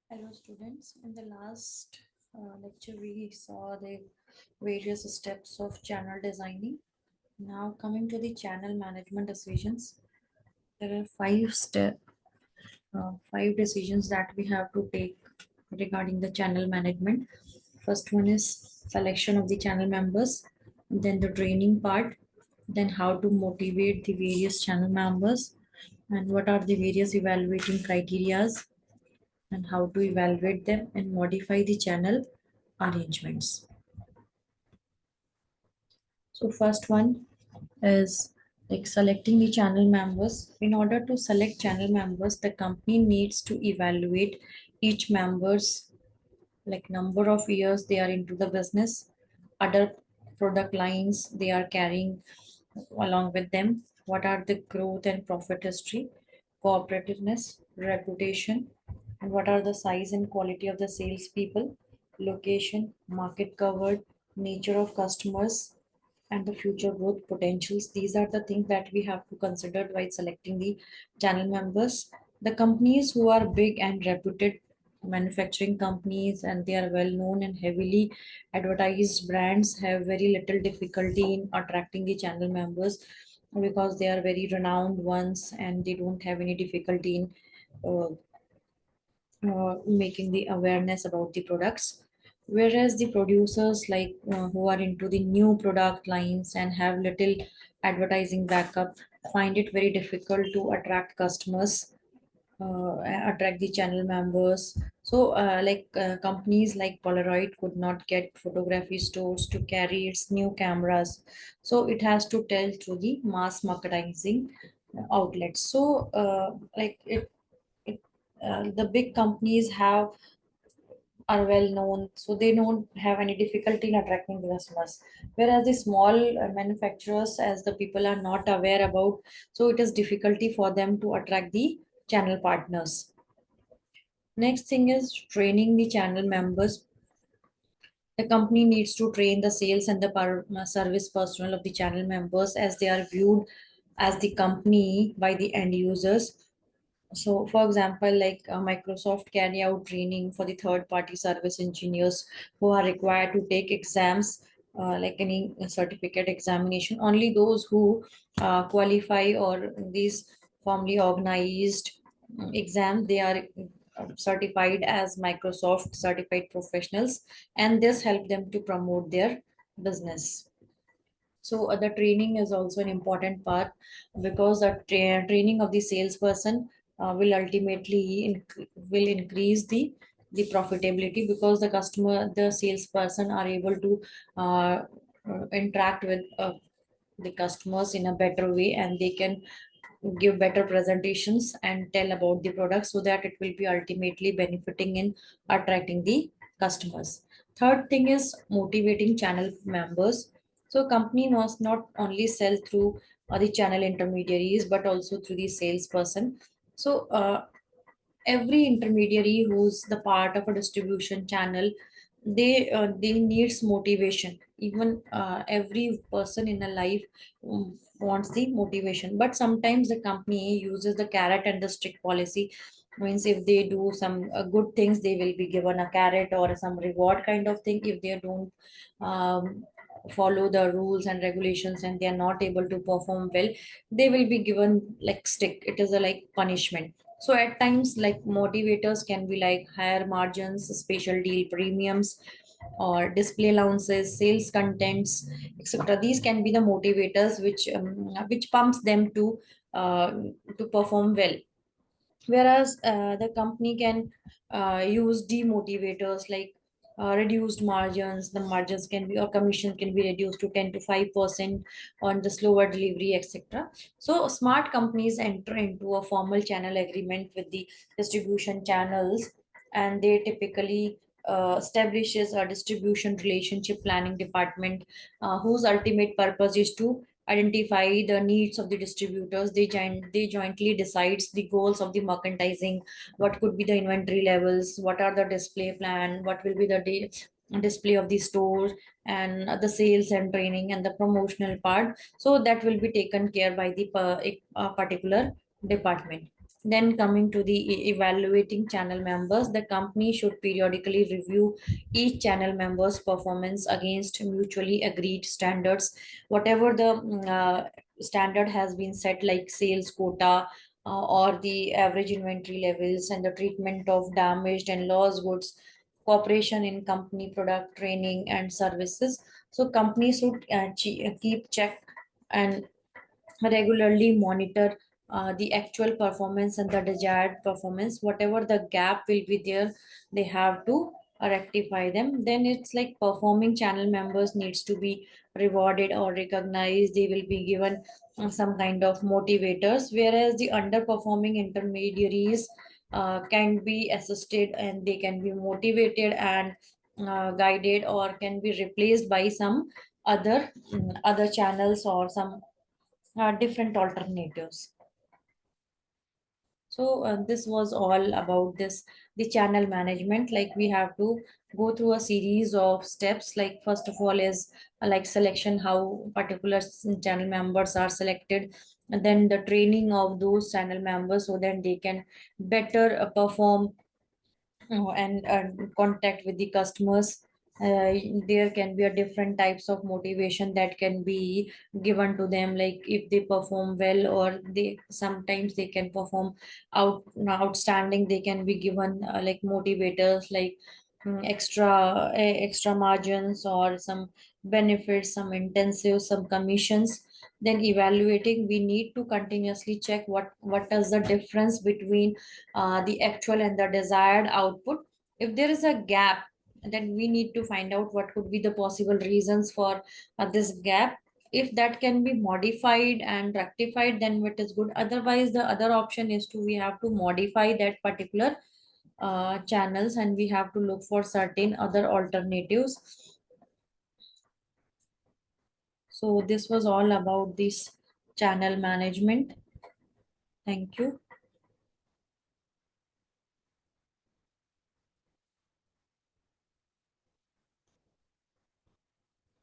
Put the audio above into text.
Hello students, in the last lecture we saw the various steps of channel designing. Now coming to the channel management decisions, there are five decisions that we have to take regarding the channel management. First one is selection of the channel members, then the training part, then how to motivate the various channel members, and what are the various evaluating criterias, and how to evaluate them and modify the channel arrangements. So first one is like selecting the channel members. In order to select channel members, the company needs to evaluate each member's like number of years they are into the business, other product lines they are carrying along with them, what are the growth and profit history, cooperativeness, reputation, and what are the size and quality of the salespeople, location, market covered, nature of customers, and the future growth potentials. These are the things that we have to consider while selecting the channel members. The companies who are big and reputed manufacturing companies and they are well known and heavily advertised brands have very little difficulty in attracting the channel members because they are very renowned ones and they don't have any difficulty in uh, making the awareness about the products, whereas the producers who are into the new product lines and have little advertising backup find it very difficult to attract customers, attract the channel members. So companies like Polaroid could not get photography stores to carry its new cameras, so it has to tell through the mass marketing outlets. So it the big companies have are well known, so they don't have any difficulty in attracting customers. Whereas the small manufacturers, as the people are not aware about, so it is difficulty for them to attract the channel partners. Next thing is training the channel members. The company needs to train the sales and the service personnel of the channel members as they are viewed as the company by the end users. So, for example, Microsoft carry out training for the third-party service engineers who are required to take exams, like any certificate examination. Only those who qualify or these formally organized exam, they are certified as Microsoft certified professionals, and this help them to promote their business. So the training is also an important part because the training of the salesperson will ultimately will increase the profitability because the salesperson are able to interact with the customers in a better way, and they can give better presentations and tell about the product so that it will be ultimately benefiting in attracting the customers. Third thing is motivating channel members. So company must not only sell through the channel intermediaries but also through the salesperson. So every intermediary who's the part of a distribution channel, they needs motivation. Even every person in a life wants the motivation, but sometimes the company uses the carrot and the stick policy. Means if they do some good things, they will be given a carrot or some reward kind of thing. If they don't follow the rules and regulations and they are not able to perform well, they will be given like stick. It is a like punishment. So at times, like motivators can be like higher margins, special deal premiums, or display allowances, sales contents, etc. These can be the motivators which pumps them uh, to perform well. Whereas the company can use demotivators like reduced margins. The margins can be or commission can be reduced to 10 to 5% on the slower delivery, etc. So smart companies enter into a formal channel agreement with the distribution channels, and they typically establishes a distribution relationship planning department whose ultimate purpose is to identify the needs of the distributors. They jointly decides the goals of the merchandising, what could be the inventory levels, what are the display plan, what will be the display of the store, and the sales and training and the promotional part. So that will be taken care by the particular department. Then coming to the evaluating channel members, the company should periodically review each channel member's performance against mutually agreed standards. Whatever the standard has been set, like sales quota or the average inventory levels and the treatment of damaged and lost goods, cooperation in company product training and services. So companies should keep check and regularly monitor the actual performance and the desired performance. Whatever the gap will be there, they have to rectify them. Then it's like performing channel members needs to be rewarded or recognized. They will be given some kind of motivators, whereas the underperforming intermediaries can be assisted and they can be motivated and guided, or can be replaced by some other channels or some different alternatives. So this was all about this, the channel management. Like we have to go through a series of steps. Like first of all is like selection, how particular channel members are selected, and then the training of those channel members so that they can better perform and contact with the customers. There can be a different types of motivation that can be given to them, like if they perform well or they sometimes they can perform outstanding, they can be given like motivators like extra margins or some benefits, some intensive, some commissions. Then evaluating, we need to continuously check what is the difference between the actual and the desired output. If there is a gap, then we need to find out what could be the possible reasons for this gap. If that can be modified and rectified, then it is good. Otherwise, the other option is to we have to modify that particular channels, and we have to look for certain other alternatives. So this was all about this channel management. Thank you.